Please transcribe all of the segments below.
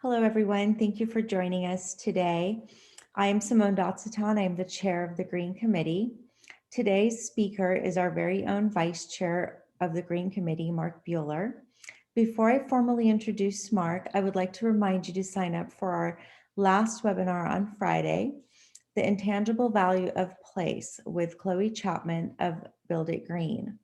Hello, everyone. Thank you for joining us today. I am Simone Dotsaton. I am the chair of the Green Committee. Today's speaker is our very own vice chair of the Green Committee, Mark Bueller. Before I formally introduce Mark, I would like to remind you to sign up for our last webinar on Friday, The Intangible Value of Place with Chloe Chapman of Build It Green.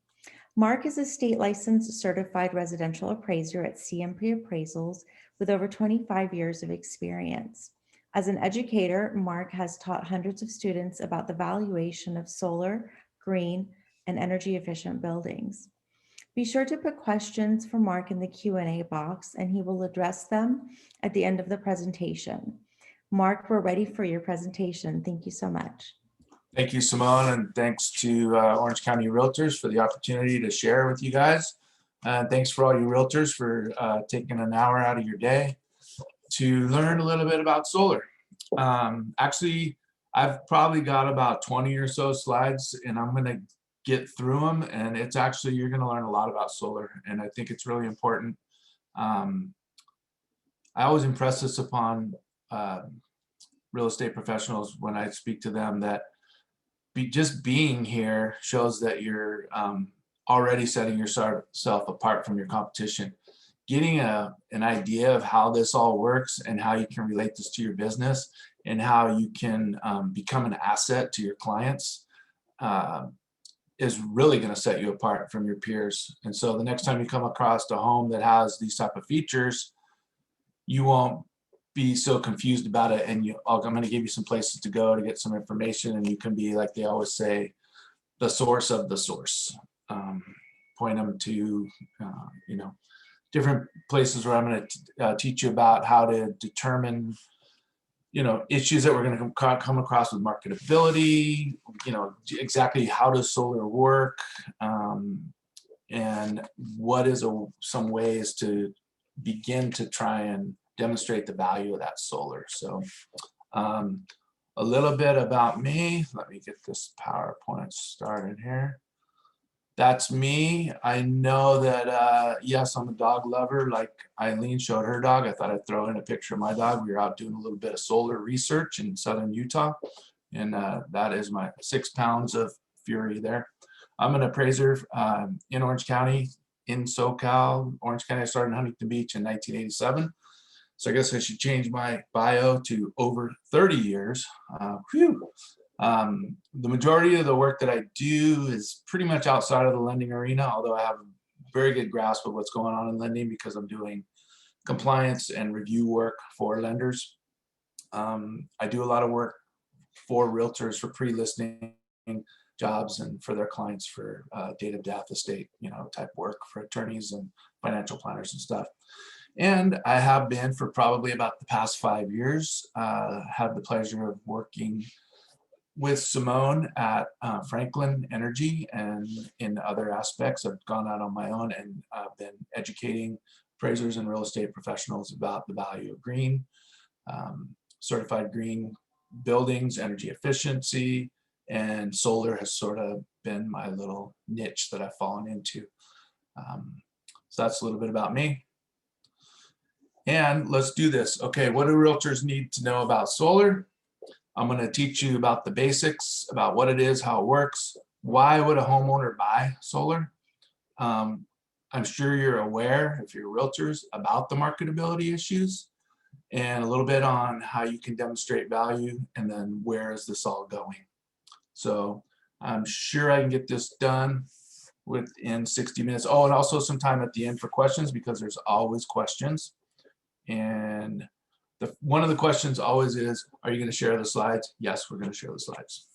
Mark is a state licensed certified residential appraiser at CMP Appraisals with over 25 years of experience. As an educator, Mark has taught hundreds of students about the valuation of solar, green, and energy efficient buildings. Be sure to put questions for Mark in the Q&A box and he will address them at the end of the presentation. Mark, we're ready for your presentation. Thank you so much. Thank you, Simone, and thanks to Orange County Realtors for the opportunity to share with you guys. And thanks for all you Realtors for taking an hour out of your day to learn a little bit about solar. Actually, I've probably got about 20 or so slides, and I'm going to get through them. And it's actually, you're going to learn a lot about solar, and I think it's really important. I always impress this upon real estate professionals when I speak to them that just being here shows that you're already setting yourself apart from your competition. Getting an idea of how this all works and how you can relate this to your business and how you can become an asset to your clients is really going to set you apart from your peers. And so the next time you come across a home that has these type of features, you won't be so confused about it, and I'm going to give you some places to go to get some information, and you can be, like they always say, the source of the source. Point them to different places where I'm going to teach you about how to determine issues that we're going to come across with marketability, exactly how does solar work, and what is some ways to begin to try and demonstrate the value of that solar. So a little bit about me. Let me get this PowerPoint started here. That's me. I know that, yes, I'm a dog lover. Like Eileen showed her dog. I thought I'd throw in a picture of my dog. We were out doing a little bit of solar research in southern Utah. And that is my 6 pounds of fury there. I'm an appraiser in Orange County, in SoCal. Orange County, I started in Huntington Beach in 1987. So I guess I should change my bio to over 30 years. The majority of the work that I do is pretty much outside of the lending arena, although I have a very good grasp of what's going on in lending because I'm doing compliance and review work for lenders. I do a lot of work for realtors for pre-listing jobs and for their clients for date of death, estate, type work for attorneys and financial planners and stuff. And I have been for probably about the past 5 years, had the pleasure of working with Simone at Franklin Energy and in other aspects. I've gone out on my own and been educating appraisers and real estate professionals about the value of green, certified green buildings, energy efficiency, and solar has sort of been my little niche that I've fallen into. So that's a little bit about me. And let's do this. Okay, what do realtors need to know about solar? I'm going to teach you about the basics, about what it is, how it works, why would a homeowner buy solar. I'm sure you're aware, if you're realtors, about the marketability issues, and a little bit on how you can demonstrate value, and then where is this all going. So I'm sure I can get this done within 60 minutes. Oh, and also some time at the end for questions, because there's always questions. And one of the questions always is, are you going to share the slides? Yes, we're going to share the slides.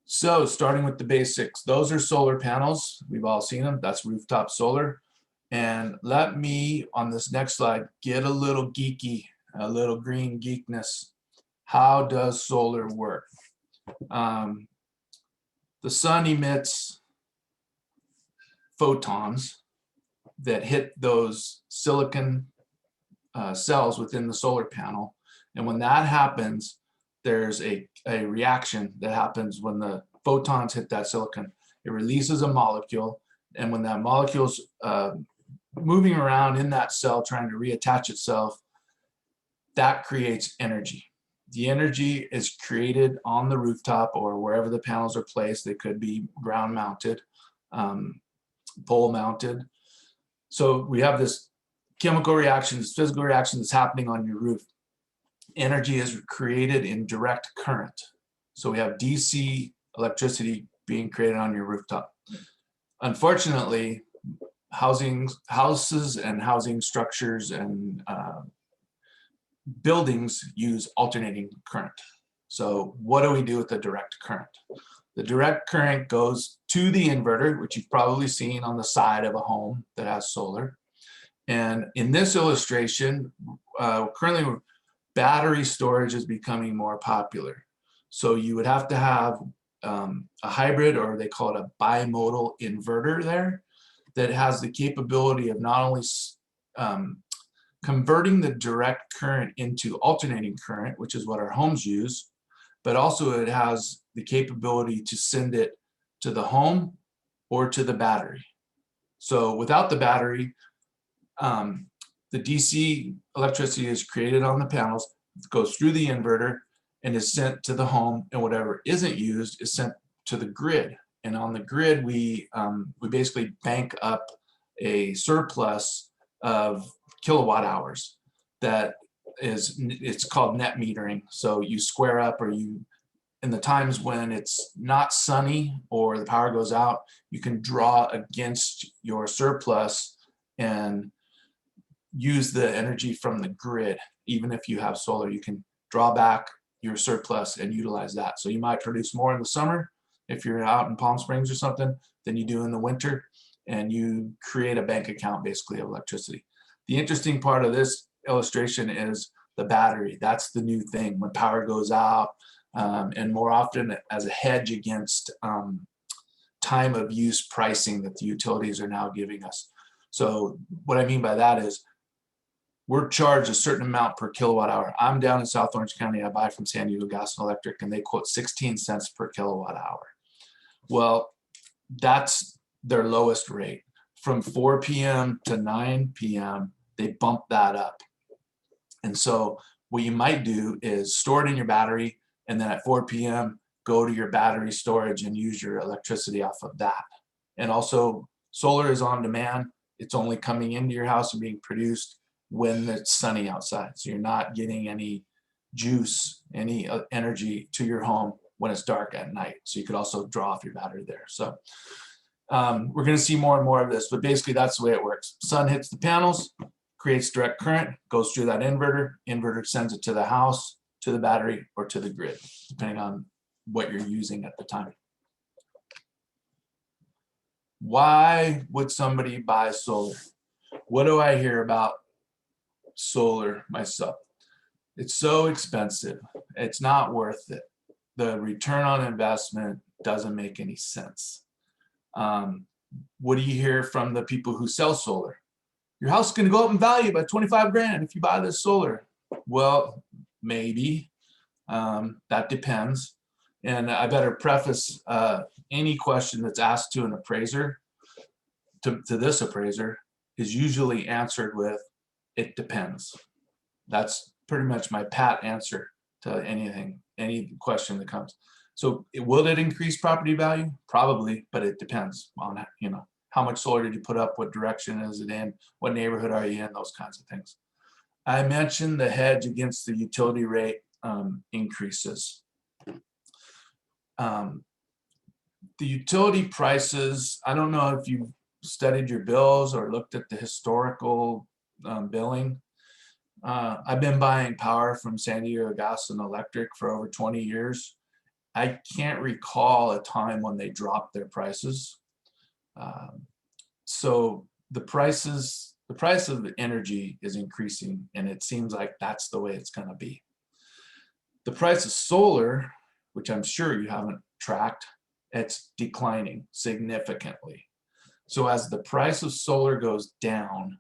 So starting with the basics, those are solar panels. We've all seen them. That's rooftop solar. And let me, on this next slide, get a little geeky, a little green geekness. How does solar work? The sun emits photons that hit those silicon cells within the solar panel. And when that happens, there's a reaction that happens when the photons hit that silicon. It releases a molecule, and when that molecule's moving around in that cell, trying to reattach itself, that creates energy. The energy is created on the rooftop or wherever the panels are placed. They could be ground mounted, pole mounted. So we have this chemical reaction, this physical reaction that's happening on your roof. Energy is created in direct current. So we have DC electricity being created on your rooftop. Unfortunately, houses and housing structures and buildings use alternating current. So what do we do with the direct current? The direct current goes to the inverter, which you've probably seen on the side of a home that has solar. And in this illustration, currently battery storage is becoming more popular. So you would have to have a hybrid, or they call it a bimodal inverter there, that has the capability of not only converting the direct current into alternating current, which is what our homes use, but also it has the capability to send it to the home or to the battery. So without the battery, the DC electricity is created on the panels, goes through the inverter, and is sent to the home, and whatever isn't used is sent to the grid. And on the grid, we basically bank up a surplus of kilowatt hours that it's called net metering. So you square up, or you, in the times when it's not sunny or the power goes out, you can draw against your surplus and use the energy from the grid. Even if you have solar, you can draw back your surplus and utilize that. So you might produce more in the summer if you're out in Palm Springs or something than you do in the winter, and you create a bank account basically of electricity. The interesting part of this illustration is the battery. That's the new thing when power goes out, and more often as a hedge against time of use pricing that the utilities are now giving us. So what I mean by that is we're charged a certain amount per kilowatt hour. I'm down in South Orange County. I buy from San Diego Gas and Electric, and they quote 16 cents per kilowatt hour. Well, that's their lowest rate. From 4 p.m. to 9 p.m., they bump that up. And so what you might do is store it in your battery, and then at 4 p.m., go to your battery storage and use your electricity off of that. And also, solar is on demand. It's only coming into your house and being produced when it's sunny outside. So you're not getting any juice, any energy to your home when it's dark at night. So you could also draw off your battery there. So we're going to see more and more of this, but basically that's the way it works. Sun hits the panels, creates direct current, goes through that inverter. Inverter sends it to the house, to the battery, or to the grid, depending on what you're using at the time. Why would somebody buy solar? What do I hear about solar myself? It's so expensive. It's not worth it. The return on investment doesn't make any sense. What do you hear from the people who sell solar? Your house is going to go up in value by 25 grand if you buy this solar. Well, maybe. That depends. And I better preface any question that's asked to an appraiser, to this appraiser, is usually answered with, it depends. That's pretty much my pat answer to anything, any question that comes. So will it increase property value? Probably, but it depends on, how much solar did you put up? What direction is it in? What neighborhood are you in? Those kinds of things. I mentioned the hedge against the utility rate increases. The utility prices, I don't know if you've studied your bills or looked at the historical billing. I've been buying power from San Diego Gas and Electric for over 20 years. I can't recall a time when they dropped their prices. So the price of the energy is increasing, and it seems like that's the way it's going to be. The price of solar, which I'm sure you haven't tracked, it's declining significantly. So as the price of solar goes down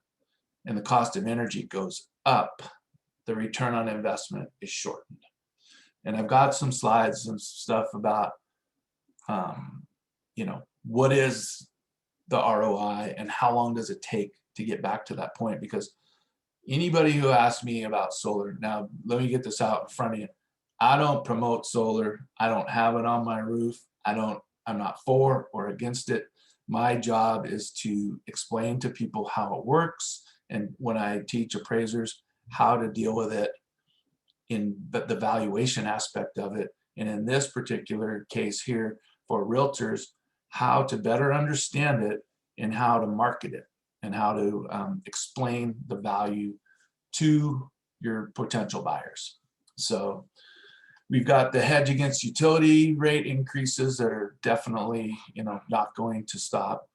and the cost of energy goes up, the return on investment is shortened. And I've got some slides and stuff about, what is the ROI and how long does it take to get back to that point, because anybody who asks me about solar, now let me get this out in front of you. I don't promote solar. I don't have it on my roof. I'm not for or against it. My job is to explain to people how it works, and when I teach appraisers how to deal with it in the valuation aspect of it, and in this particular case here for realtors, how to better understand it and how to market it and how to explain the value to your potential buyers. So we've got the hedge against utility rate increases that are definitely, not going to stop.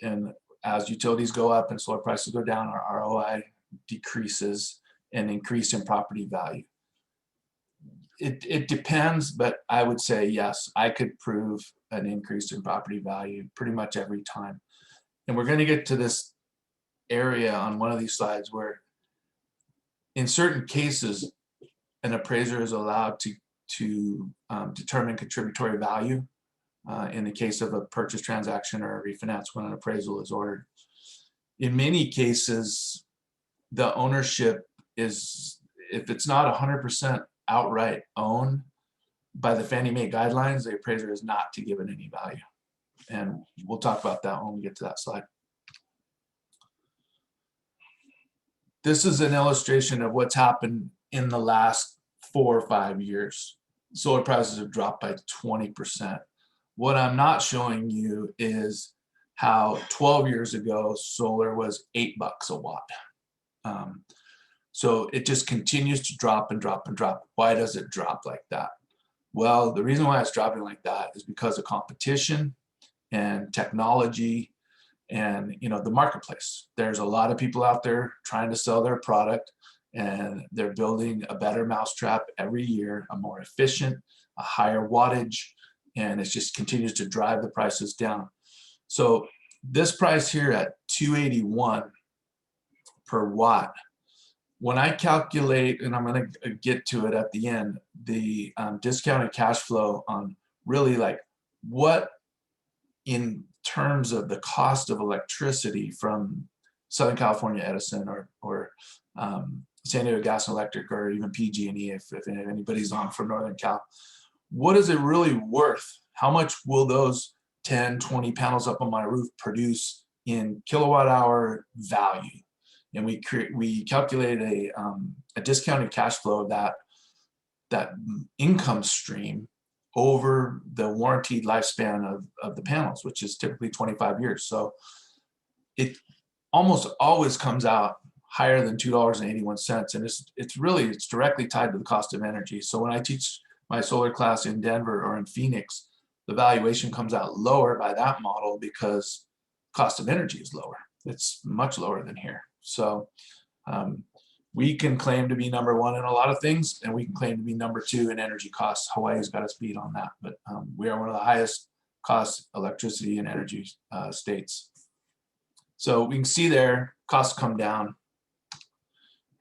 And as utilities go up and solar prices go down, our ROI decreases and increase in property value. It depends, but I would say yes, I could prove an increase in property value pretty much every time. And we're going to get to this area on one of these slides where in certain cases, an appraiser is allowed to determine contributory value in the case of a purchase transaction or a refinance when an appraisal is ordered. In many cases, the ownership is, if it's not 100% outright owned by the Fannie Mae Guidelines, the appraiser is not to give it any value. And we'll talk about that when we get to that slide. This is an illustration of what's happened in the last 4 or 5 years. Solar prices have dropped by 20%. What I'm not showing you is how 12 years ago, solar was $8 a watt. So it just continues to drop and drop and drop. Why does it drop like that? Well, the reason why it's dropping like that is because of competition and technology and the marketplace. There's a lot of people out there trying to sell their product, and they're building a better mousetrap every year, a more efficient, a higher wattage, and it just continues to drive the prices down. So this price here at $281 per watt, when I calculate, and I'm going to get to it at the end, the discounted cash flow on really like what in terms of the cost of electricity from Southern California Edison or San Diego Gas and Electric, or even PG&E if anybody's on from Northern Cal, what is it really worth? How much will those 10, 20 panels up on my roof produce in kilowatt hour value? And we calculated a discounted cash flow of that income stream over the warranted lifespan of the panels, which is typically 25 years. So it almost always comes out higher than $2.81, and it's directly tied to the cost of energy. So when I teach my solar class in Denver or in Phoenix, the valuation comes out lower by that model because cost of energy is lower. It's much lower than here. So we can claim to be number one in a lot of things, and we can claim to be number 2 in energy costs. Hawaii's got us beat on that, but we are one of the highest cost electricity and energy states. So we can see there, costs come down.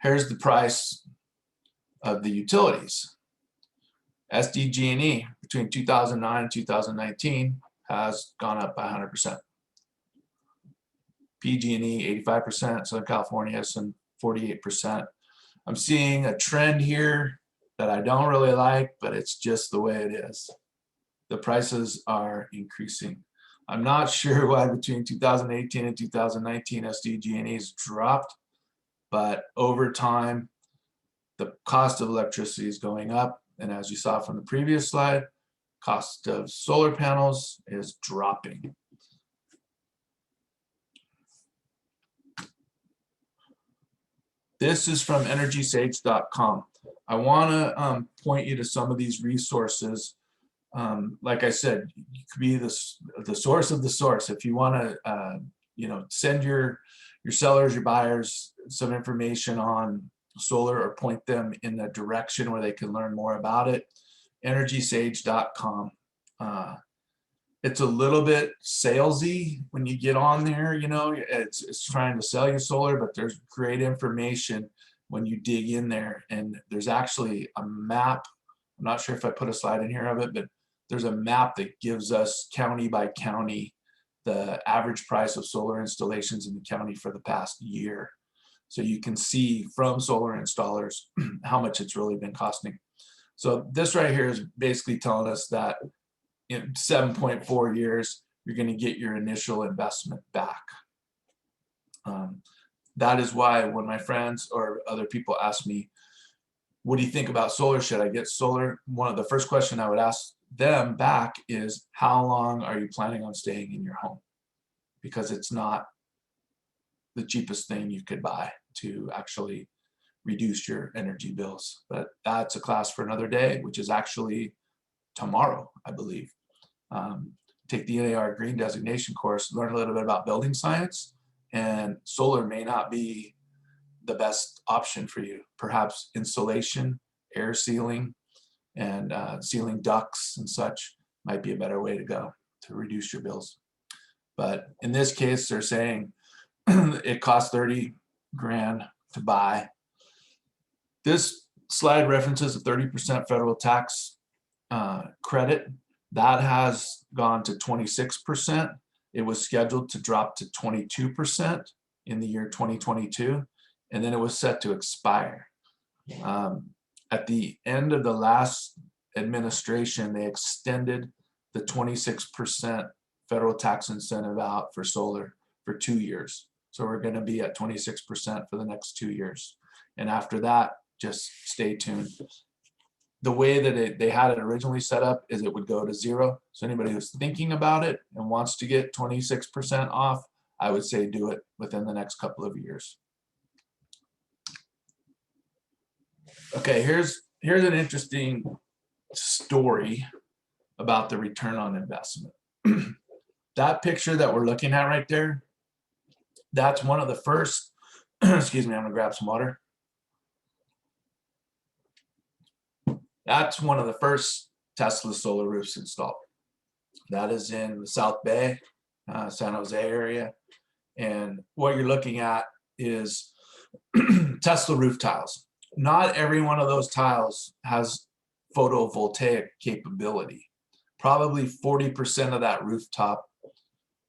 Here's the price of the utilities. SDG&E between 2009 and 2019 has gone up by 100%. PG&E 85%, Southern California has some 48%. I'm seeing a trend here that I don't really like, but it's just the way it is. The prices are increasing. I'm not sure why between 2018 and 2019 SDG&E's dropped, but over time, the cost of electricity is going up. And as you saw from the previous slide, cost of solar panels is dropping. This is from EnergySagecom. I want to point you to some of these resources. Like I said, you could be the source of the source. If you want to, send your sellers, your buyers, some information on solar or point them in a direction where they can learn more about it, EnergySage.com. It's a little bit salesy when you get on there, it's trying to sell you solar, but there's great information when you dig in there. And there's actually a map. I'm not sure if I put a slide in here of it, but there's a map that gives us county by county the average price of solar installations in the county for the past year. So you can see from solar installers how much it's really been costing. So this right here is basically telling us that in 7.4 years, you're going to get your initial investment back. That is why when my friends or other people ask me, what do you think about solar? Should I get solar? One of the first questions I would ask them back is, how long are you planning on staying in your home? Because it's not the cheapest thing you could buy to actually reduce your energy bills. But that's a class for another day, which is actually tomorrow, I believe. Take the NAR Green Designation course, learn a little bit about building science, and solar may not be the best option for you. Perhaps insulation, air sealing, and sealing ducts and such might be a better way to go to reduce your bills. But in this case, they're saying it costs 30 grand to buy. This slide references a 30% federal tax credit. That has gone to 26%. It was scheduled to drop to 22% in the year 2022, and then it was set to expire. At the end of the last administration, they extended the 26% federal tax incentive out for solar for 2 years. So we're going to be at 26% for the next 2 years. And after that, just stay tuned. The way that they had it originally set up is it would go to 0. So anybody who's thinking about it and wants to get 26% off, I would say do it within the next couple of years. Okay, here's an interesting story about the return on investment. That picture that we're looking at right there, that's one of the first, excuse me, I'm gonna grab some water. That's one of the first Tesla solar roofs installed. That is in the South Bay, San Jose area. And what you're looking at is Tesla roof tiles. Not every one of those tiles has photovoltaic capability. Probably 40% of that rooftop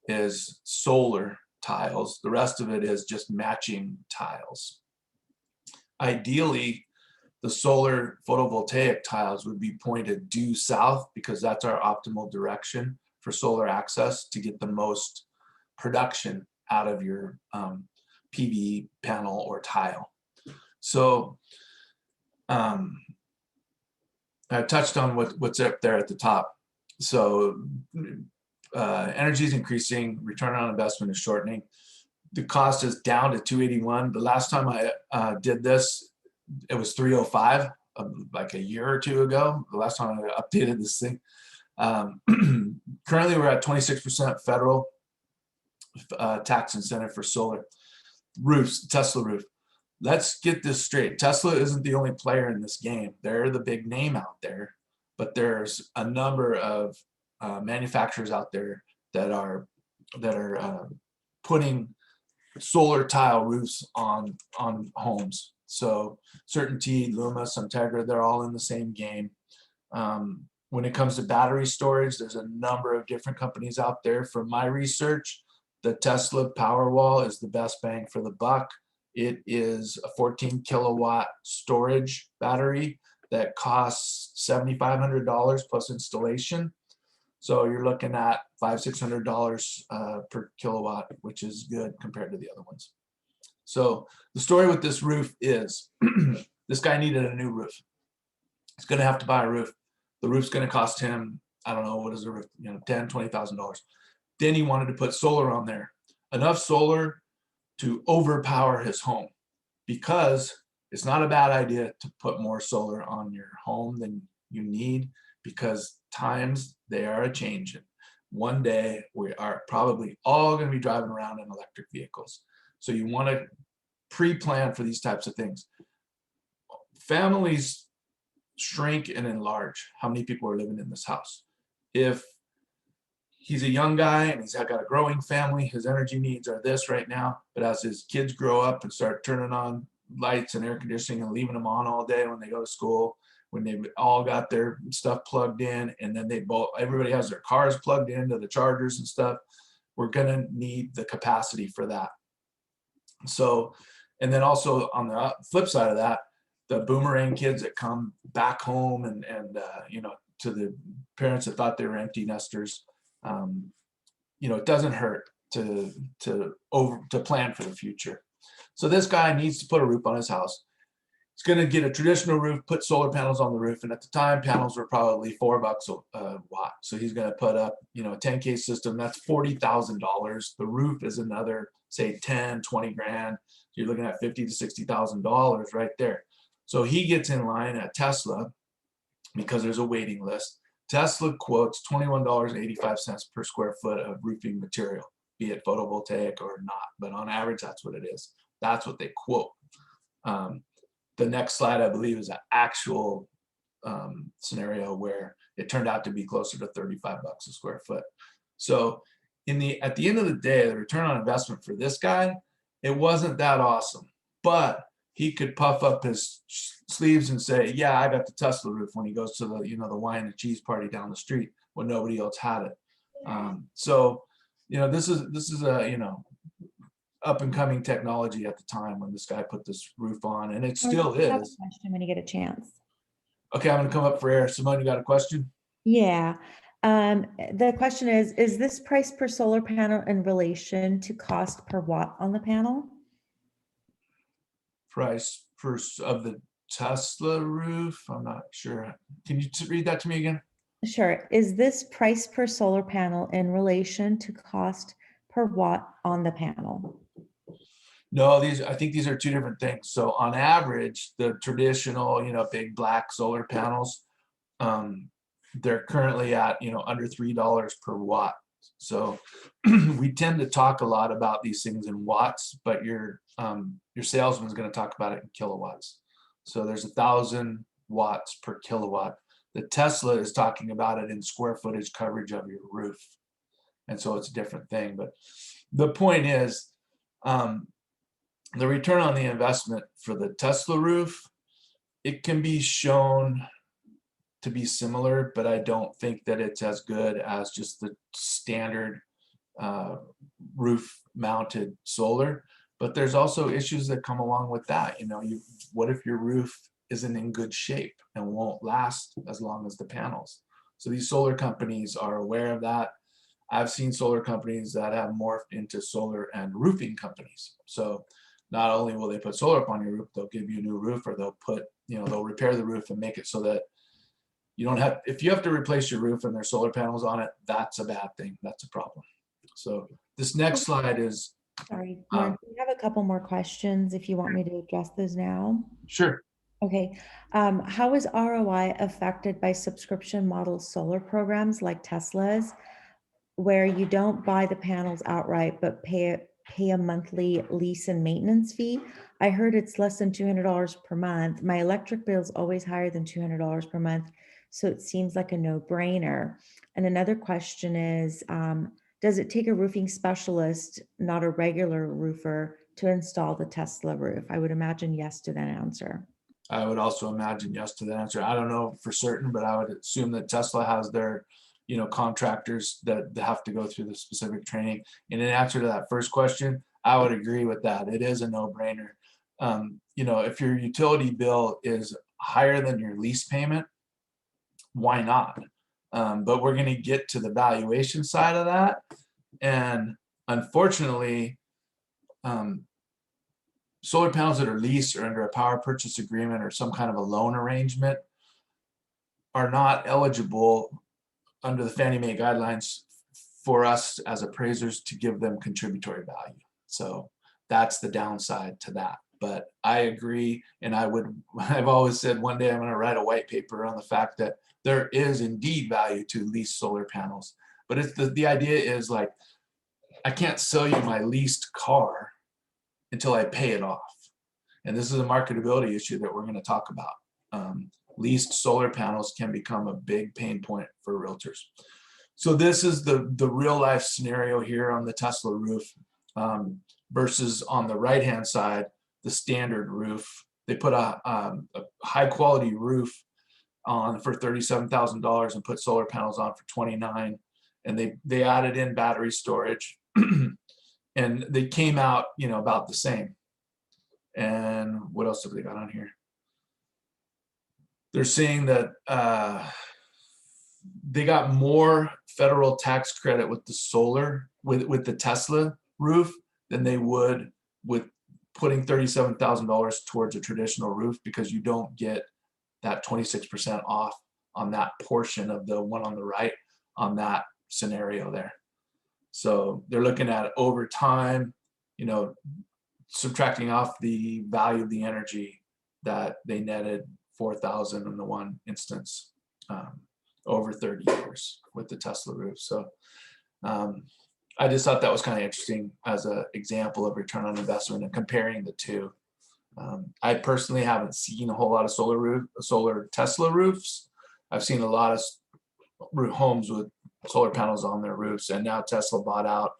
is solar tiles. The rest of it is just matching tiles. Ideally, the solar photovoltaic tiles would be pointed due south because that's our optimal direction for solar access to get the most production out of your PV panel or tile. So I touched on what's up there at the top. So energy is increasing, return on investment is shortening. The cost is down to 281. The last time I did this, it was 305, like a year or two ago. The last time I updated this thing. Currently, we're at 26% federal tax incentive for solar roofs, Tesla roof. Let's get this straight. Tesla isn't the only player in this game. They're the big name out there, but there's a number of manufacturers out there that are putting solar tile roofs on homes. So Certainty, Luma, Suntegra, they're all in the same game. When it comes to battery storage, there's a number of different companies out there. From my research, the Tesla Powerwall is the best bang for the buck. It is a 14 kilowatt storage battery that costs $7,500 plus installation. So you're looking at $500–600 per kilowatt, which is good compared to the other ones. So the story with this roof is this guy needed a new roof. He's going to have to buy a roof. The roof's going to cost him, I don't know, what is the roof, $10,000–$20,000. Then he wanted to put solar on there, enough solar to overpower his home, because it's not a bad idea to put more solar on your home than you need, because times they are a changing. One day we are probably all going to be driving around in electric vehicles. So you want to pre-plan for these types of things. Families shrink and enlarge. How many people are living in this house? If he's a young guy and he's got a growing family, his energy needs are this right now, but as his kids grow up and start turning on lights and air conditioning and leaving them on all day when they go to school, when they've all got their stuff plugged in, and then everybody has their cars plugged into the chargers and stuff, we're going to need the capacity for that. So, and then also on the flip side of that, the boomerang kids that come back home and you know, to the parents that thought they were empty nesters, you know, it doesn't hurt to plan for the future. So this guy needs to put a roof on his house. He's going to get a traditional roof, put solar panels on the roof, and at the time, panels were probably $4 a watt. So he's going to put up, you know, a 10K system. That's $40,000. The roof is another, say, 10, 20 grand. You're looking at $50,000 to $60,000 right there. So he gets in line at Tesla because there's a waiting list. Tesla quotes $21.85 per square foot of roofing material, be it photovoltaic or not. But on average, that's what it is. That's what they quote. The next slide, I believe, is an actual scenario where it turned out to be closer to $35 a square foot. So at the end of the day, the return on investment for this guy, it wasn't that awesome. But he could puff up his sleeves and say, yeah, I got the Tesla roof, when he goes to the, you know, the wine and cheese party down the street when nobody else had it. So, you know, this is a, you know, up and coming technology at the time when this guy put this roof on, and it still is. Question when you get a chance. Okay, I'm going to come up for air. Simone, you got a question? Yeah. The question is this price per solar panel in relation to cost per watt on the panel? Price of the Tesla roof? I'm not sure. Can you read that to me again? Sure. Is this price per solar panel in relation to cost per watt on the panel? No, I think these are two different things. So on average, the traditional, you know, big black solar panels, they're currently at, you know, under $3 per watt. So we tend to talk a lot about these things in watts, but your salesman's going to talk about it in kilowatts. So there's 1,000 watts per kilowatt. The Tesla is talking about it in square footage coverage of your roof. And so it's a different thing. But the point is, the return on the investment for the Tesla roof, it can be shown to be similar, but I don't think that it's as good as just the standard roof mounted solar. But there's also issues that come along with that. You know, what if your roof isn't in good shape and won't last as long as the panels? So these solar companies are aware of that. I've seen solar companies that have morphed into solar and roofing companies. So not only will they put solar up on your roof, they'll give you a new roof, or they'll put, you know, they'll repair the roof and make it so that you don't have, if you have to replace your roof and there's solar panels on it, that's a bad thing. That's a problem. So this next slide is. Sorry, Mark, we have a couple more questions if you want me to address those now. Sure. Okay. How is ROI affected by subscription model solar programs like Tesla's, where you don't buy the panels outright, but pay a monthly lease and maintenance fee? I heard it's less than $200 per month. My electric bill is always higher than $200 per month, so it seems like a no-brainer. And another question is, does it take a roofing specialist, not a regular roofer, to install the Tesla roof? I would imagine yes to that answer. I would also imagine yes to that answer. I don't know for certain, but I would assume that Tesla has their, you know, contractors that have to go through the specific training. And in answer to that first question, I would agree with that. It is a no-brainer. You know, if your utility bill is higher than your lease payment, why not? But we're going to get to the valuation side of that. And unfortunately, solar panels that are leased or under a power purchase agreement or some kind of a loan arrangement are not eligible under the Fannie Mae Guidelines for us as appraisers to give them contributory value. So that's the downside to that. But I agree, and I've always said one day I'm going to write a white paper on the fact that there is indeed value to leased solar panels. But it's the idea is like, I can't sell you my leased car until I pay it off. And this is a marketability issue that we're going to talk about. Leased solar panels can become a big pain point for realtors. So this is the real life scenario here on the Tesla roof versus on the right hand side, the standard roof. They put a high quality roof on for $37,000 and put solar panels on for $29,000, and they added in battery storage. And they came out, you know, about the same. And what else have they got on here? They're saying that they got more federal tax credit with the solar, with the Tesla roof than they would with putting $37,000 towards a traditional roof, because you don't get that 26% off on that portion of the one on the right on that scenario there. So they're looking at over time, you know, subtracting off the value of the energy that they netted 4,000 in the one instance over 30 years with the Tesla roof. So I just thought that was kind of interesting as an example of return on investment and comparing the two. I personally haven't seen a whole lot of solar Tesla roofs. I've seen a lot of homes with solar panels on their roofs, and now Tesla bought out,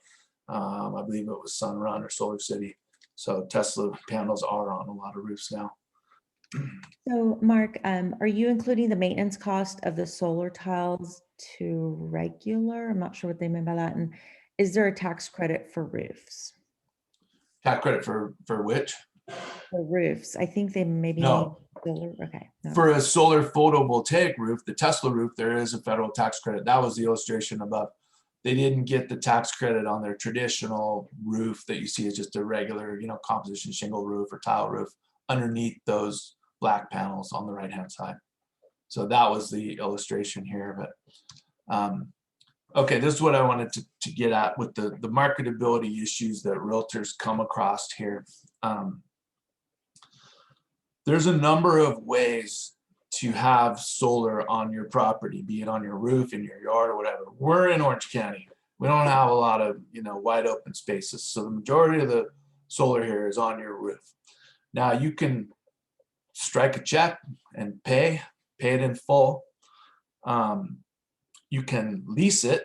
I believe it was Sunrun or Solar City. So Tesla panels are on a lot of roofs now. So Mark, are you including the maintenance cost of the solar tiles to regular? I'm not sure what they mean by that. And is there a tax credit for roofs? Tax credit for which? For roofs, I think they maybe No. solar. Okay. No. For a solar photovoltaic roof, the Tesla roof, there is a federal tax credit. That was the illustration above. They didn't get the tax credit on their traditional roof that you see as just a regular, you know, composition shingle roof or tile roof underneath those black panels on the right hand side. So that was the illustration here. But okay, this is what I wanted to get at with the marketability issues that realtors come across here. There's a number of ways to have solar on your property, be it on your roof, in your yard, or whatever. We're in Orange County. We don't have a lot of, you know, wide open spaces. So the majority of the solar here is on your roof. Now you can strike a check and pay it in full. You can lease it.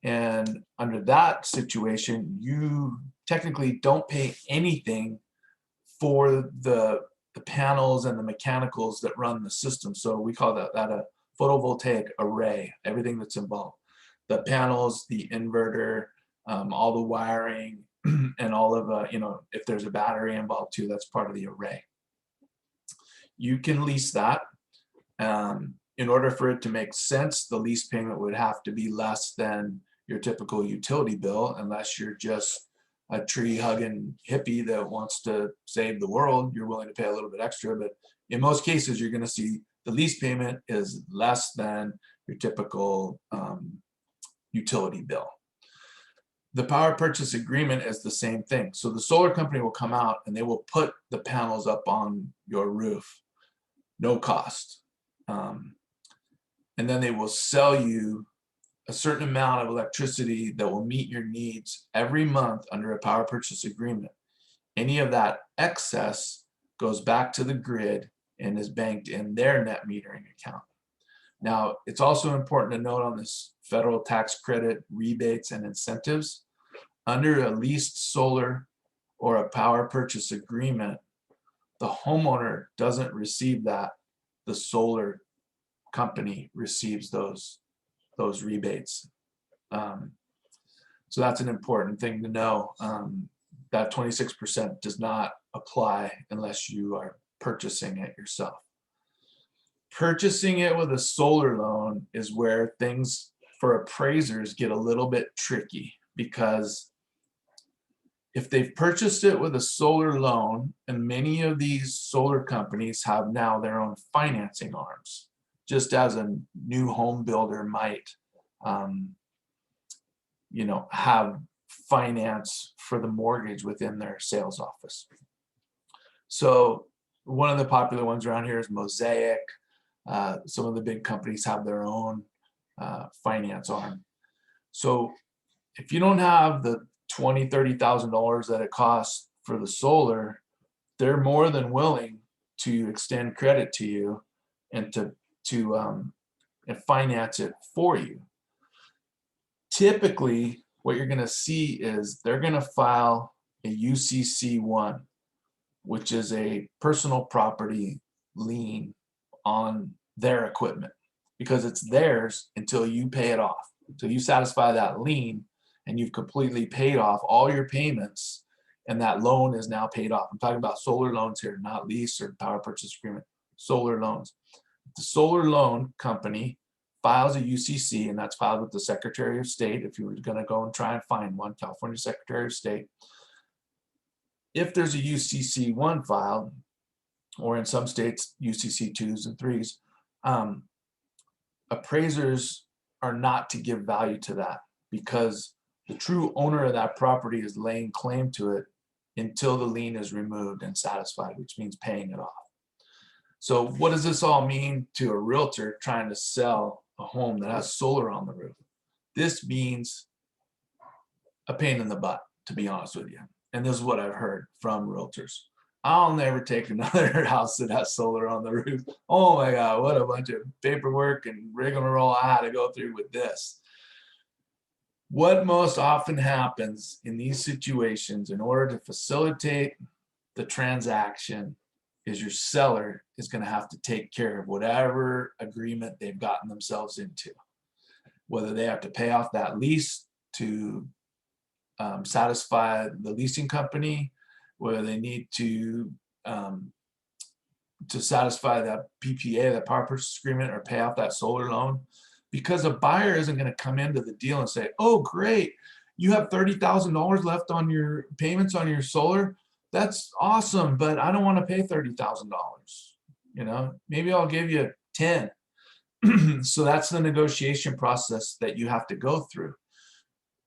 And under that situation, you technically don't pay anything for the panels and the mechanicals that run the system. So we call that a photovoltaic array, everything that's involved. The panels, the inverter, all the wiring, and all of, you know, if there's a battery involved too, that's part of the array. You can lease that. In order for it to make sense, the lease payment would have to be less than your typical utility bill, unless you're just a tree hugging hippie that wants to save the world. You're willing to pay a little bit extra, but in most cases, you're going to see the lease payment is less than your typical utility bill. The power purchase agreement is the same thing. So the solar company will come out and they will put the panels up on your roof, no cost. And then they will sell you a certain amount of electricity that will meet your needs every month under a power purchase agreement. Any of that excess goes back to the grid and is banked in their net metering account. Now, it's also important to note on this federal tax credit rebates and incentives, under a leased solar or a power purchase agreement, the homeowner doesn't receive that. The solar company receives those rebates. So that's an important thing to know. That 26% does not apply unless you are purchasing it yourself. Purchasing it with a solar loan is where things for appraisers get a little bit tricky, because if they've purchased it with a solar loan, and many of these solar companies have now their own financing arms, just as a new home builder might, you know, have finance for the mortgage within their sales office. So one of the popular ones around here is Mosaic. Some of the big companies have their own finance arm. So if you don't have the $20,000, $30,000 that it costs for the solar, they're more than willing to extend credit to you and to and finance it for you. Typically, what you're going to see is they're going to file a UCC1, which is a personal property lien on their equipment, because it's theirs until you pay it off. So you satisfy that lien, and you've completely paid off all your payments, and that loan is now paid off. I'm talking about solar loans here, not lease or power purchase agreement, solar loans. The solar loan company files a UCC, and that's filed with the Secretary of State. If you were going to go and try and find one, California Secretary of State. If there's a UCC1 filed, or in some states, UCC2s and 3s, appraisers are not to give value to that, because the true owner of that property is laying claim to it until the lien is removed and satisfied, which means paying it off. So what does this all mean to a realtor trying to sell a home that has solar on the roof? This means a pain in the butt, to be honest with you. And this is what I've heard from realtors. I'll never take another house that has solar on the roof. Oh my God, what a bunch of paperwork and rigmarole I had to go through with this. What most often happens in these situations, in order to facilitate the transaction, is your seller is going to have to take care of whatever agreement they've gotten themselves into. Whether they have to pay off that lease to satisfy the leasing company, whether they need to satisfy that PPA, that power purchase agreement, or pay off that solar loan. Because a buyer isn't going to come into the deal and say, oh, great, you have $30,000 left on your payments on your solar. That's awesome, but I don't want to pay $30,000. You know, maybe I'll give you 10. So that's the negotiation process that you have to go through.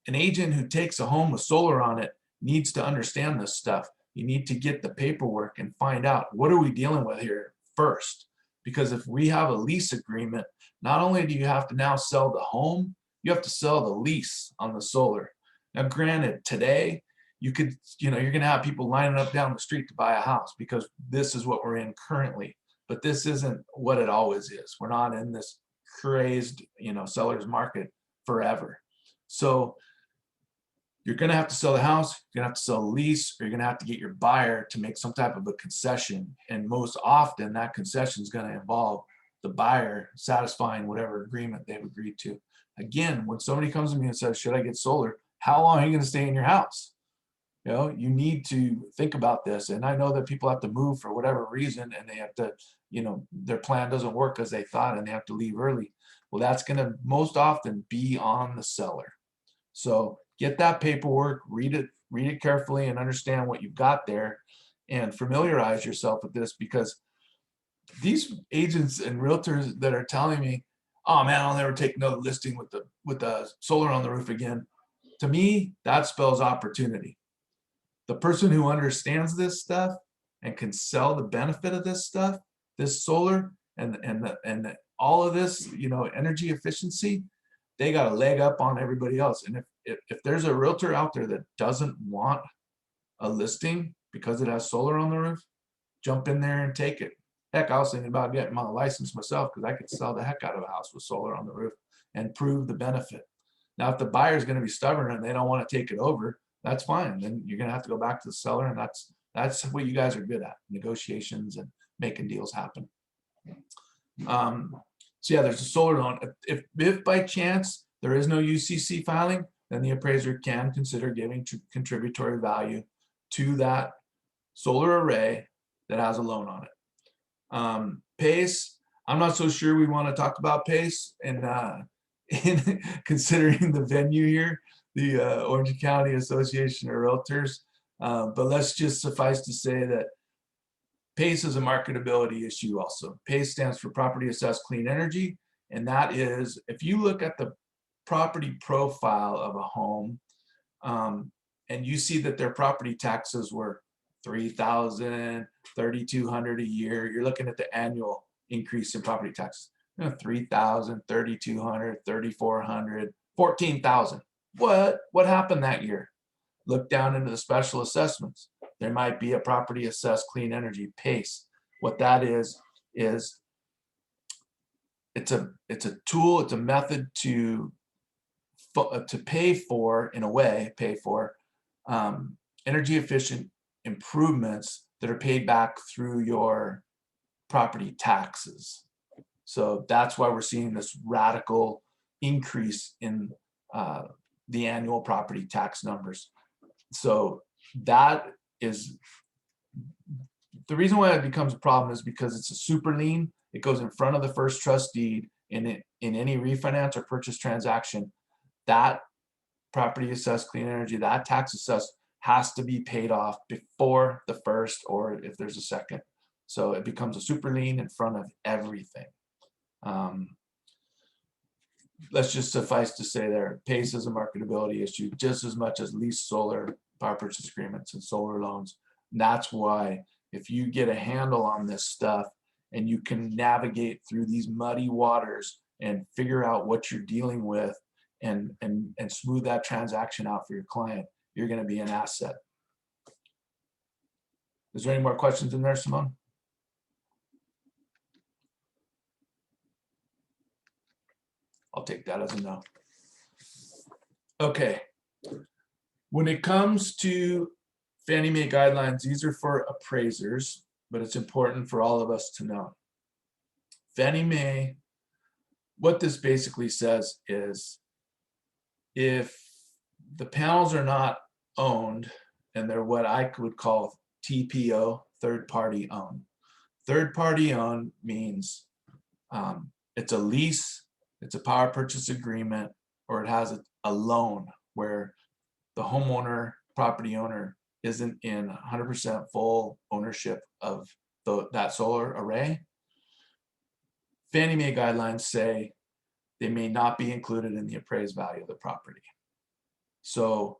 An agent who takes a home with solar on it needs to understand this stuff. You need to get the paperwork and find out, what are we dealing with here first? Because if we have a lease agreement, not only do you have to now sell the home, you have to sell the lease on the solar. Now, granted, today, you could, you know, you're going to have people lining up down the street to buy a house because this is what we're in currently. But this isn't what it always is. We're not in this crazed, you know, seller's market forever. So you're going to have to sell the house, you're going to have to sell a lease, or you're going to have to get your buyer to make some type of a concession. And most often that concession is going to involve the buyer satisfying whatever agreement they've agreed to. Again, when somebody comes to me and says, should I get solar? How long are you going to stay in your house? You know, you need to think about this. And I know that people have to move for whatever reason, and they have to, you know, their plan doesn't work as they thought and they have to leave early. Well, that's going to most often be on the seller. So get that paperwork, read it carefully, and understand what you've got there, and familiarize yourself with this, because these agents and realtors that are telling me, oh man, I'll never take another listing with the solar on the roof again. To me, that spells opportunity. The person who understands this stuff and can sell the benefit of this stuff, this solar and all of this, you know, energy efficiency, they got a leg up on everybody else. And if there's a realtor out there that doesn't want a listing because it has solar on the roof, jump in there and take it. Heck, I was thinking about getting my license myself, because I could sell the heck out of a house with solar on the roof and prove the benefit. Now, if the buyer is going to be stubborn and they don't want to take it over, that's fine. Then you're going to have to go back to the seller, and that's what you guys are good at: negotiations and making deals happen. So yeah, there's a solar loan. If by chance there is no UCC filing, then the appraiser can consider giving contributory value to that solar array that has a loan on it. PACE, I'm not so sure we want to talk about PACE, and in considering the venue here, the Orange County Association of Realtors, but let's just suffice to say that PACE is a marketability issue also. PACE stands for Property Assessed Clean Energy, and that is, if you look at the property profile of a home, and you see that their property taxes were $3,000, $3,200 a year, you're looking at the annual increase in property taxes. You know, $3,000, $3,200, $3,400, $14,000. What happened that year? Look down into the special assessments. There might be a property assessed clean energy, PACE. What that is it's a tool, it's a method to pay for, in a way, energy efficient improvements that are paid back through your property taxes. So that's why we're seeing this radical increase in the annual property tax numbers. So that is the reason why it becomes a problem, is because it's a super lien. It goes in front of the first trust deed in any refinance or purchase transaction. That property assessed clean energy, that tax assessed, has to be paid off before the first, or if there's a second. So it becomes a super lien in front of everything. Let's just suffice to say there, PACE is a marketability issue just as much as leased solar power purchase agreements and solar loans. And that's why if you get a handle on this stuff and you can navigate through these muddy waters and figure out what you're dealing with and smooth that transaction out for your client, you're going to be an asset. Is there any more questions in there, Simone? I'll take that as a no. Okay. When it comes to Fannie Mae guidelines, these are for appraisers, but it's important for all of us to know. Fannie Mae, what this basically says is, if the panels are not owned and they're what I would call TPO, third party owned. Third party owned means it's a lease, it's a power purchase agreement, or it has a loan where the homeowner, property owner, isn't in 100% full ownership of that solar array. Fannie Mae guidelines say they may not be included in the appraised value of the property. So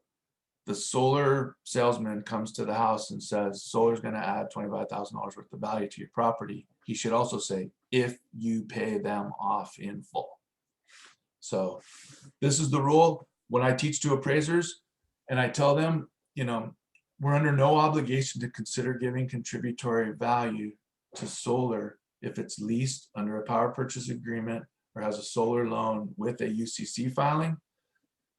the solar salesman comes to the house and says, solar's going to add $25,000 worth of value to your property. He should also say, if you pay them off in full. So this is the rule when I teach to appraisers, and I tell them, you know, we're under no obligation to consider giving contributory value to solar if it's leased under a power purchase agreement or has a solar loan with a UCC filing.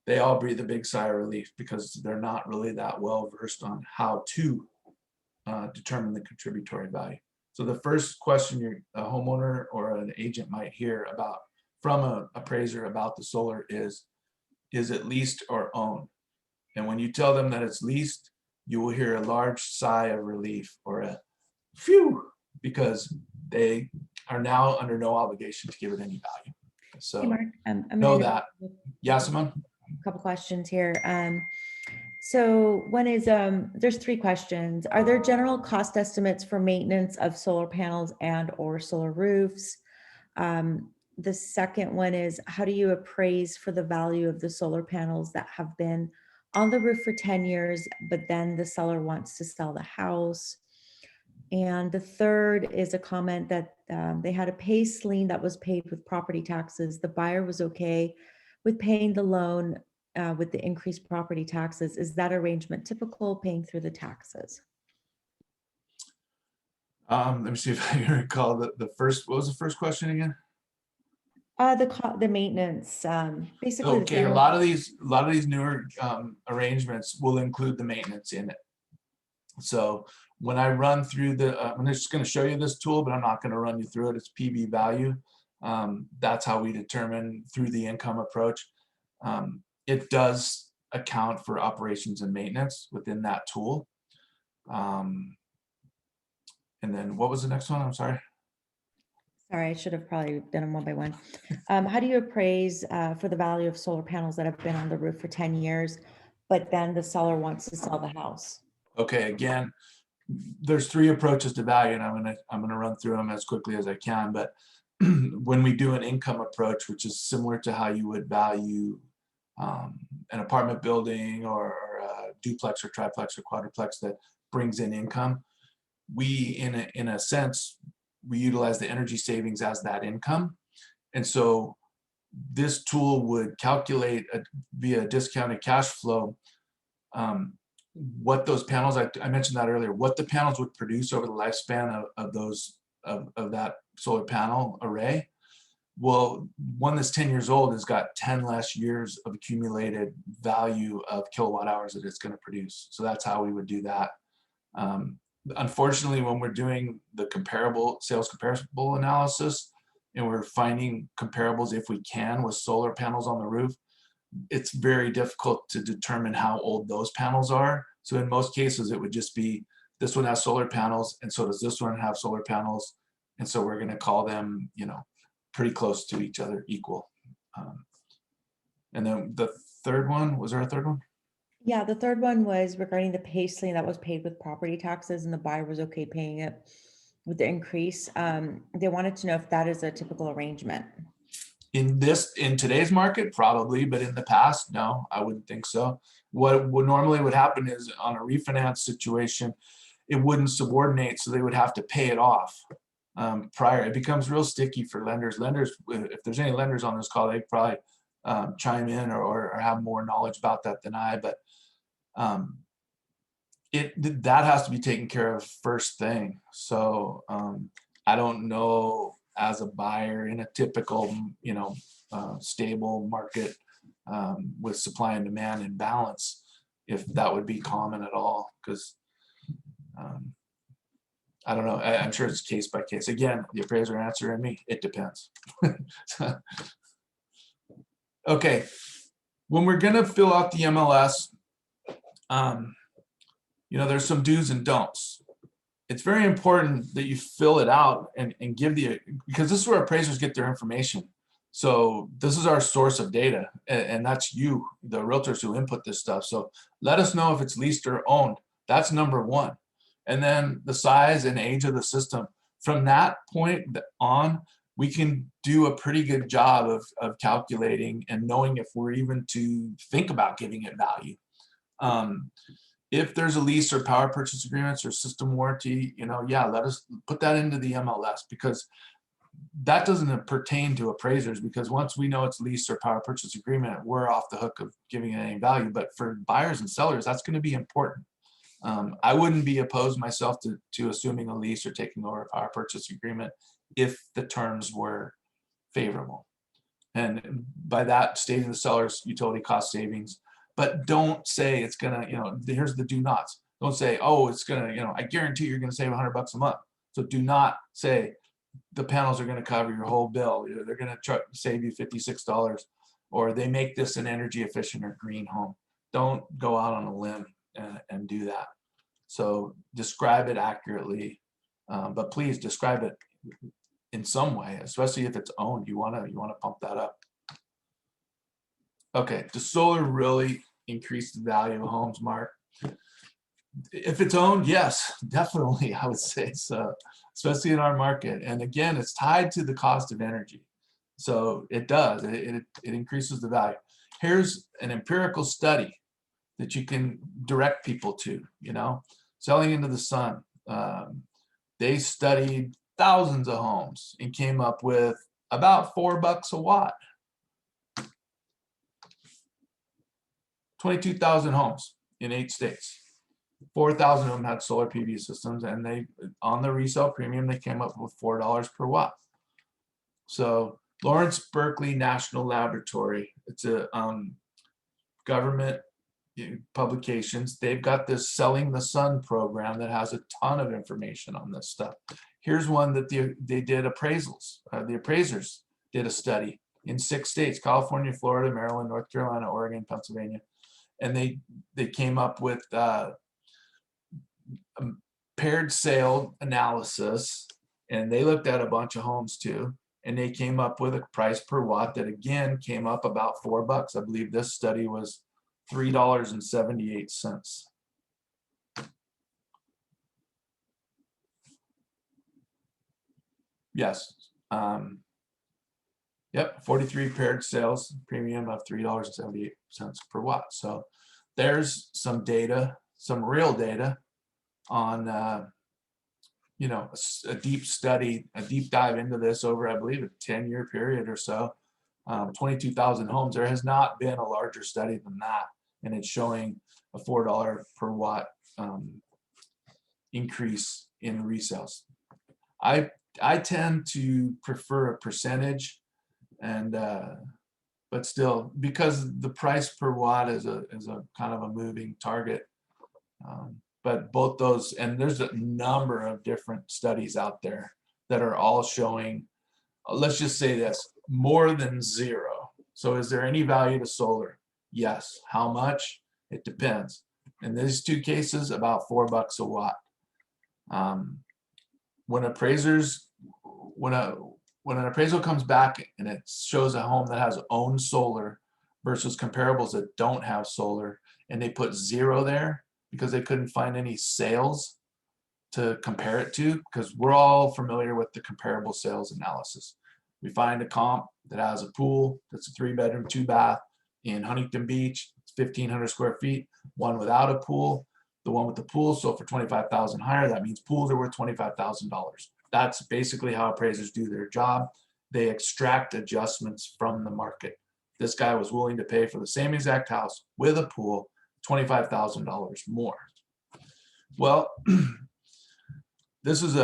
They all breathe a big sigh of relief because they're not really that well versed on how to determine the contributory value. So the first question a homeowner or an agent might hear about from an appraiser about the solar is it leased or owned? And when you tell them that it's leased, you will hear a large sigh of relief or a phew, because they are now under no obligation to give it any value. So Hey, Mark, know that. Yeah, Simone? A couple questions here. So one is, there's 3 questions. Are there general cost estimates for maintenance of solar panels and or solar roofs? The second one is, how do you appraise for the value of the solar panels that have been on the roof for 10 years, but then the seller wants to sell the house? And the third is a comment that they had a PACE lien that was paid with property taxes. The buyer was okay with paying the loan with the increased property taxes. Is that arrangement typical, paying through the taxes? Let me see if I can recall the first. What was the first question again? The maintenance, basically. Okay, a lot of these newer arrangements will include the maintenance in it. So when I run through I'm just going to show you this tool, but I'm not going to run you through it. It's PB value. That's how we determine through the income approach. It does account for operations and maintenance within that tool. And then what was the next one? I'm sorry. Sorry, I should have probably done them one by one. How do you appraise for the value of solar panels that have been on the roof for 10 years, but then the seller wants to sell the house? Okay, again, there's 3 approaches to value, and I'm gonna run through them as quickly as I can. But when we do an income approach, which is similar to how you would value an apartment building or a duplex or triplex or quadruplex that brings in income, we in a sense we utilize the energy savings as that income. And so this tool would calculate via discounted cash flow what those panels, I mentioned that earlier, what the panels would produce over the lifespan of that solar panel array. Well, one that's 10 years old has got 10 less years of accumulated value of kilowatt hours that it's going to produce. So that's how we would do that. Unfortunately, when we're doing the sales comparable analysis, and we're finding comparables if we can with solar panels on the roof, it's very difficult to determine how old those panels are. So in most cases, it would just be this one has solar panels, and so does this one have solar panels, and so we're going to call them, pretty close to each other, equal. And then the third one, was there a third one? Yeah, the third one was regarding the pay ceiling that was paid with property taxes and the buyer was okay paying it with the increase. They wanted to know if that is a typical arrangement. In today's market, probably, but in the past, no, I wouldn't think so. What would normally would happen is on a refinance situation, it wouldn't subordinate, so they would have to pay it off prior. It becomes real sticky for lenders. Lenders, if there's any lenders on this call, they probably chime in or have more knowledge about that than I. But that has to be taken care of first thing. So I don't know, as a buyer in a typical, stable market with supply and demand in balance, if that would be common at all, because I don't know. I'm sure it's case by case. Again, the appraiser answering me, it depends. Okay, when we're gonna fill out the MLS, there's some do's and don'ts. It's very important that you fill it out and give because this is where appraisers get their information. So this is our source of data, and that's you, the realtors who input this stuff. So let us know if it's leased or owned. That's number one. And then the size and age of the system. From that point on, we can do a pretty good job of calculating and knowing if we're even to think about giving it value. If there's a lease or power purchase agreements or system warranty, yeah, let us put that into the MLS, because that doesn't pertain to appraisers, because once we know it's lease or power purchase agreement, we're off the hook of giving it any value. But for buyers and sellers, that's going to be important. I wouldn't be opposed myself to assuming a lease or taking over a power purchase agreement if the terms were favorable. And by that, stating the seller's utility cost savings. But don't say it's gonna, here's the do nots. Don't say, oh, it's gonna, I guarantee you're gonna save $100 a month. So do not say the panels are gonna cover your whole bill. They're gonna save you $56, or they make this an energy efficient or green home. Don't go out on a limb and do that. So describe it accurately, but please describe it in some way, especially if it's owned. You wanna pump that up. Okay, does solar really increase the value of homes, Mark? If it's owned, yes, definitely, I would say so, especially in our market. And again, it's tied to the cost of energy. So it does, it increases the value. Here's an empirical study that you can direct people to, Selling into the sun. They studied thousands of homes and came up with about $4 a watt. 22,000 homes in 8 states. 4,000 of them had solar PV systems, and they, on the resale premium, they came up with $4 per watt. So Lawrence Berkeley National Laboratory, it's a government publications. They've got this Selling the Sun program that has a ton of information on this stuff. Here's one that they did appraisals. The appraisers did a study in 6 states: California, Florida, Maryland, North Carolina, Oregon, Pennsylvania. And they came up with a paired sale analysis, and they looked at a bunch of homes too, and they came up with a price per watt that again came up about $4. I believe this study was $3.78. Yes. Yep, 43 paired sales premium of $3.78 per watt. So there's some data, some real data on, a deep study, a deep dive into this over, I believe, a 10-year period or so. 22,000 homes. There has not been a larger study than that, and it's showing a $4 per watt increase in resales. I tend to prefer a percentage, and but still, because the price per watt is a kind of a moving target. But both those, and there's a number of different studies out there that are all showing, let's just say this, more than zero. So is there any value to solar? Yes. How much? It depends. In these two cases, about $4 a watt. When appraisers, when an appraisal comes back and it shows a home that has owned solar versus comparables that don't have solar, and they put 0 there because they couldn't find any sales to compare it to, because we're all familiar with the comparable sales analysis. We find a comp that has a pool that's a 3-bedroom, 2-bath in Huntington Beach, it's 1,500 square feet, one without a pool, the one with the pool sold for 25,000 higher. That means pools are worth $25,000. That's basically how appraisers do their job. They extract adjustments from the market. This guy was willing to pay for the same exact house with a pool, $25,000 more. Well, this is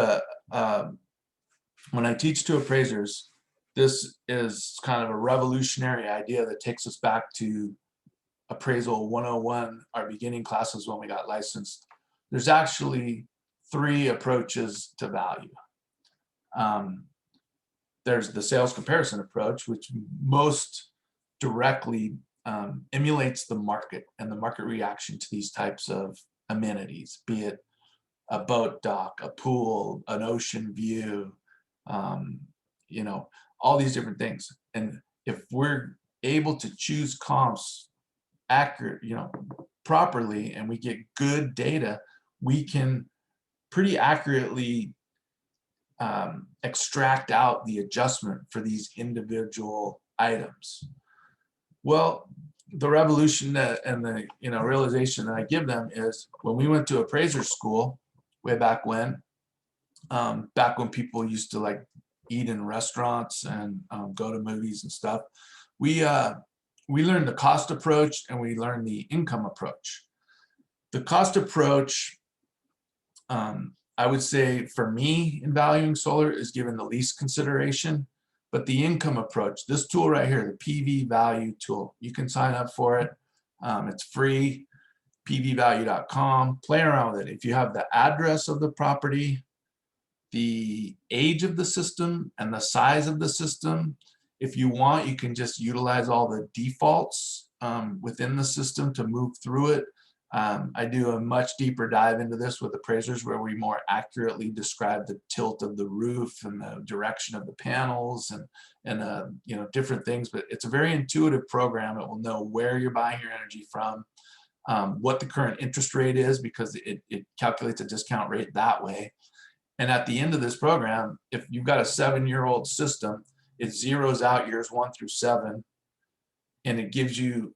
when I teach to appraisers, this is kind of a revolutionary idea that takes us back to appraisal 101, our beginning classes when we got licensed. There's actually 3 approaches to value. There's the sales comparison approach, which most directly emulates the market and the market reaction to these types of amenities, be it a boat dock, a pool, an ocean view, you know, all these different things. And if we're able to choose comps accurate, you know, properly, and we get good data, we can pretty accurately extract out the adjustment for these individual items. Well, the revolution and the realization that I give them is when we went to appraiser school way back when people used to like eat in restaurants and go to movies and stuff, we learned the cost approach and we learned the income approach. The cost approach, I would say for me in valuing solar, is given the least consideration. But the income approach, this tool right here, the PV value tool, you can sign up for it. It's free, pvvalue.com. Play around with it. If you have the address of the property, the age of the system, and the size of the system, if you want, you can just utilize all the defaults within the system to move through it. I do a much deeper dive into this with appraisers where we more accurately describe the tilt of the roof and the direction of the panels and different things. But it's a very intuitive program. It will know where you're buying your energy from, what the current interest rate is, because it calculates a discount rate that way. And at the end of this program, if you've got a 7-year-old system, it zeroes out years 1 through 7, and it gives you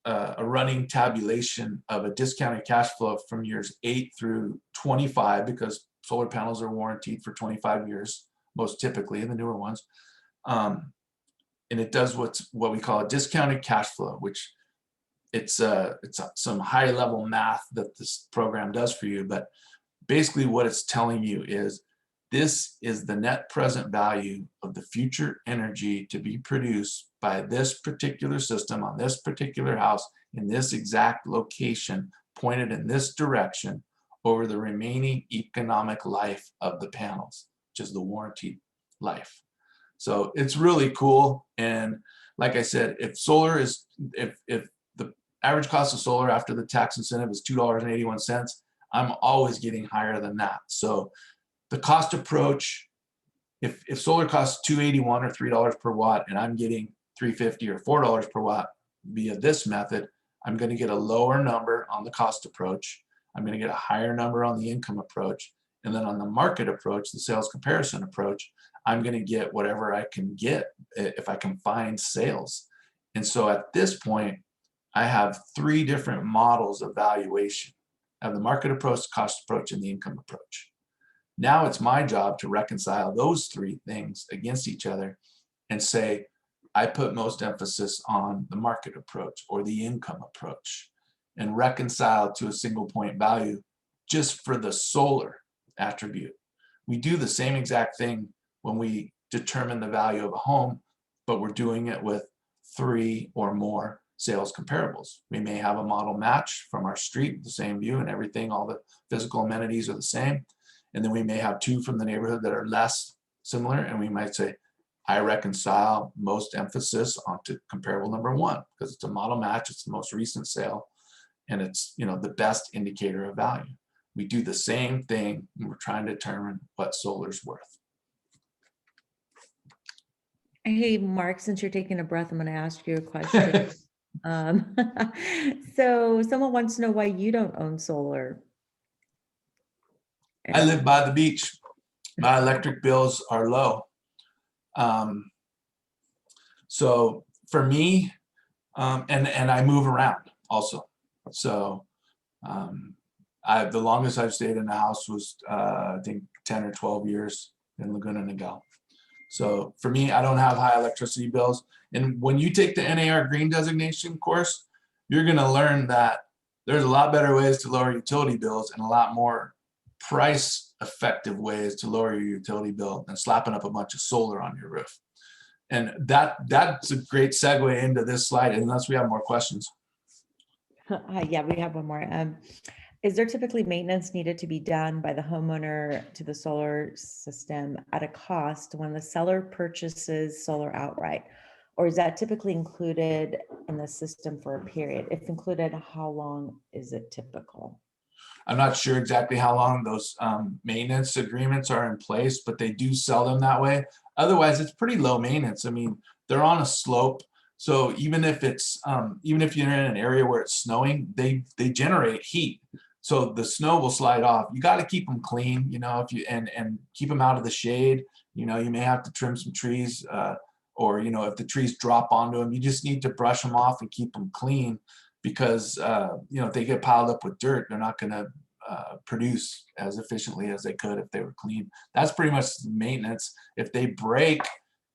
a running tabulation of a discounted cash flow from years 8 through 25, because solar panels are warranted for 25 years, most typically, the newer ones. And it does what we call a discounted cash flow, which it's some high level math that this program does for you. But basically what it's telling you is this is the net present value of the future energy to be produced by this particular system on this particular house in this exact location pointed in this direction over the remaining economic life of the panels, which is the warranty life. So it's really cool. And like I said, if the average cost of solar after the tax incentive is $2.81, I'm always getting higher than that. So the cost approach, if solar costs $2.81 or $3 per watt and I'm getting $3.50 or $4 per watt via this method, I'm going to get a lower number on the cost approach. I'm going to get a higher number on the income approach. And then on the market approach, the sales comparison approach, I'm going to get whatever I can get if I can find sales. And so at this point, I have 3 different models of valuation. I have the market approach, the cost approach, and the income approach. Now it's my job to reconcile those 3 things against each other and say, I put most emphasis on the market approach or the income approach and reconcile to a single point value just for the solar attribute. We do the same exact thing when we determine the value of a home, but we're doing it with 3 or more sales comparables. We may have a model match from our street, the same view and everything, all the physical amenities are the same. And then we may have 2 from the neighborhood that are less similar, and we might say, I reconcile most emphasis onto comparable number one because it's a model match, it's the most recent sale, and it's, you know, the best indicator of value. We do the same thing when we're trying to determine what solar's worth. Hey, Mark, since you're taking a breath, I'm going to ask you a question. So someone wants to know why you don't own solar. I live by the beach. My electric bills are low. So for me, and I move around also. So the longest I've stayed in the house was I think 10 or 12 years in Laguna Niguel. So for me, I don't have high electricity bills. And when you take the NAR green designation course, you're going to learn that there's a lot better ways to lower utility bills and a lot more price effective ways to lower your utility bill than slapping up a bunch of solar on your roof. And that's a great segue into this slide, unless we have more questions. Yeah, we have one more. Is there typically maintenance needed to be done by the homeowner to the solar system at a cost when the seller purchases solar outright? Or is that typically included in the system for a period? If included, how long is it typical? I'm not sure exactly how long those maintenance agreements are in place, but they do sell them that way. Otherwise, it's pretty low maintenance. I mean, they're on a slope. So even if it's even if you're in an area where it's snowing, they generate heat. So the snow will slide off. You got to keep them clean, you know, if you and keep them out of the shade. You know, you may have to trim some trees, or you know, if the trees drop onto them, you just need to brush them off and keep them clean, because you know, if they get piled up with dirt, they're not going to produce as efficiently as they could if they were clean. That's pretty much maintenance. If they break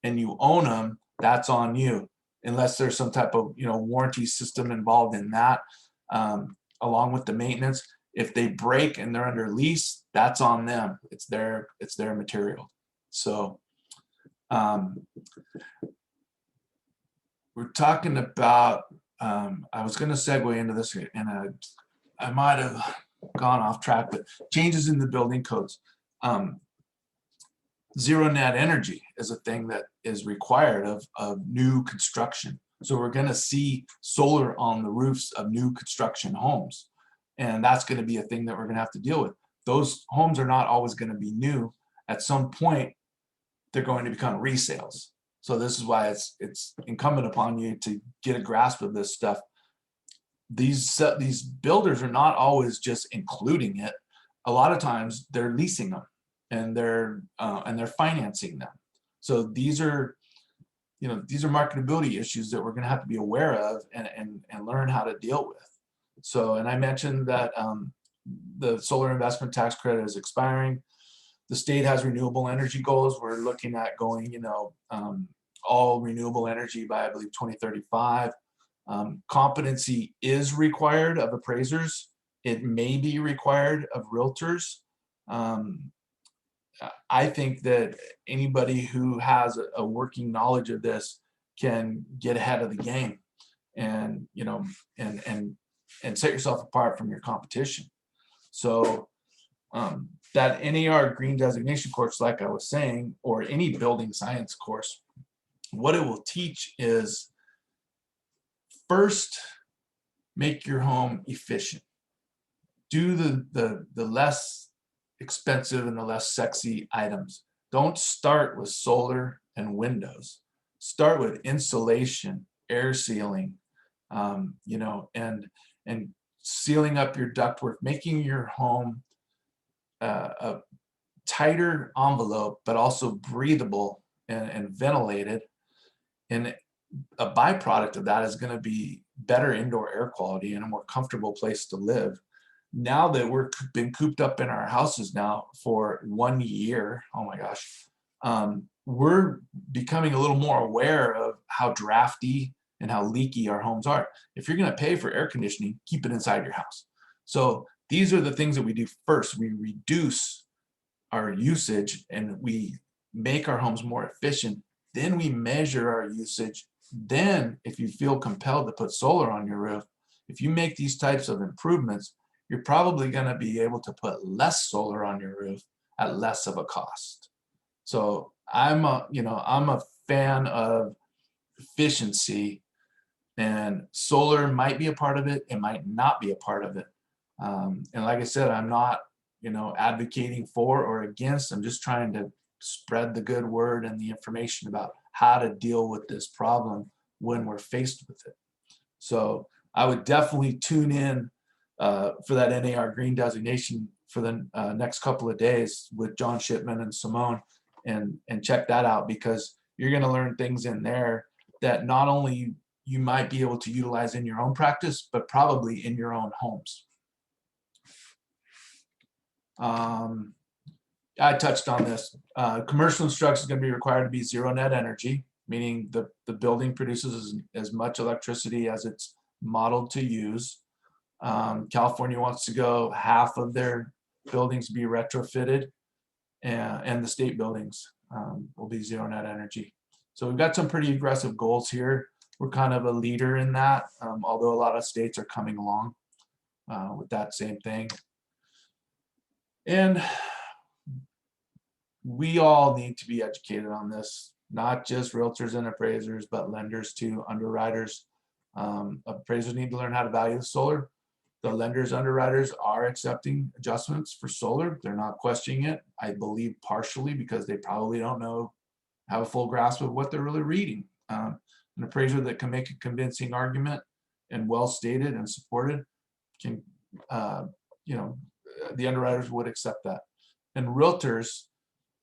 and you own them, that's on you, unless there's some type of, you know, warranty system involved in that, along with the maintenance. If they break and they're under lease, that's on them. It's their material. So we're talking about, I was going to segue into this, and I might have gone off track, but changes in the building codes. Zero net energy is a thing that is required of new construction. So we're going to see solar on the roofs of new construction homes. And that's going to be a thing that we're going to have to deal with. Those homes are not always going to be new. At some point, they're going to become resales. So this is why it's incumbent upon you to get a grasp of this stuff. These builders are not always just including it. A lot of times they're leasing them, and they're financing them. So these are, you know, these are marketability issues that we're going to have to be aware of and learn how to deal with. So, and I mentioned that the solar investment tax credit is expiring. The state has renewable energy goals. We're looking at going, you know, all renewable energy by, I believe, 2035. Competency is required of appraisers. It may be required of realtors. I think that anybody who has a working knowledge of this can get ahead of the game, and, you know, and set yourself apart from your competition. So that NAR green designation course, like I was saying, or any building science course, what it will teach is, first, make your home efficient. Do the less expensive and the less sexy items. Don't start with solar and windows. Start with insulation, air sealing, you know, and sealing up your ductwork, making your home a tighter envelope, but also breathable and ventilated. And a byproduct of that is going to be better indoor air quality and a more comfortable place to live. Now that we're been cooped up in our houses now for 1 year, oh my gosh, we're becoming a little more aware of how drafty and how leaky our homes are. If you're going to pay for air conditioning, keep it inside your house. So these are the things that we do first. We reduce our usage and we make our homes more efficient. Then we measure our usage. Then if you feel compelled to put solar on your roof, if you make these types of improvements, you're probably going to be able to put less solar on your roof at less of a cost. So I'm a fan of efficiency, and solar might be a part of it. It might not be a part of it. And like I said, I'm not, advocating for or against. I'm just trying to spread the good word and the information about how to deal with this problem when we're faced with it. So I would definitely tune in for that NAR green designation for the next couple of days with John Shipman and Simone, and check that out, because you're going to learn things in there that not only you might be able to utilize in your own practice, but probably in your own homes. I touched on this. Commercial construction is going to be required to be zero net energy, meaning the building produces as much electricity as it's modeled to use. California wants to go half of their buildings be retrofitted, and the state buildings will be zero net energy. So we've got some pretty aggressive goals here. We're kind of a leader in that, although a lot of states are coming along with that same thing. And we all need to be educated on this, not just realtors and appraisers, but lenders too, underwriters. Appraisers need to learn how to value the solar. The lenders, underwriters are accepting adjustments for solar. They're not questioning it, I believe, partially because they probably don't have a full grasp of what they're really reading. An appraiser that can make a convincing argument and well stated and supported can, the underwriters would accept that. And realtors,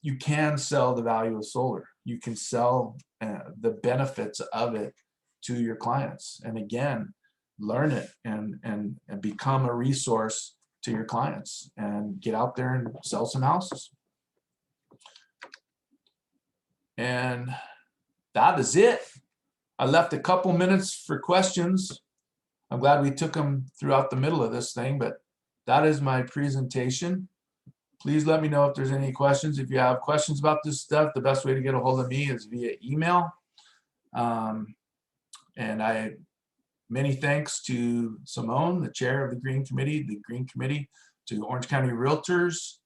you can sell the value of solar. You can sell the benefits of it to your clients. And again, learn it and become a resource to your clients and get out there and sell some houses. And that is it. I left a couple minutes for questions. I'm glad we took them throughout the middle of this thing, but that is my presentation. Please let me know if there's any questions. If you have questions about this stuff, the best way to get a hold of me is via email. And many thanks to Simone, the chair of the Green Committee, to Orange County Realtors,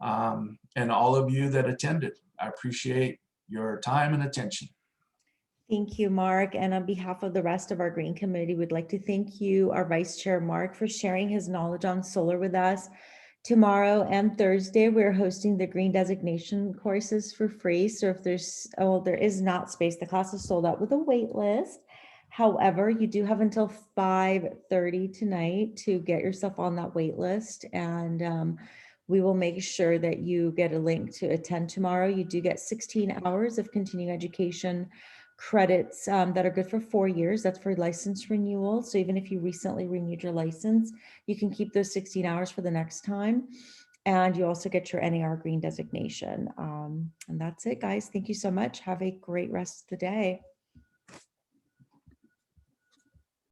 and all of you that attended. I appreciate your time and attention. Thank you, Mark. And on behalf of the rest of our Green Committee, we'd like to thank you, our Vice Chair, Mark, for sharing his knowledge on solar with us. Tomorrow and Thursday, we're hosting the Green Designation courses for free. So if there is not space, the class is sold out with a wait list. However, you do have until 5:30 tonight to get yourself on that wait list, and we will make sure that you get a link to attend tomorrow. You do get 16 hours of continuing education credits that are good for 4 years. That's for license renewal. So even if you recently renewed your license, you can keep those 16 hours for the next time. And you also get your NAR green designation. And that's it, guys. Thank you so much. Have a great rest of the day.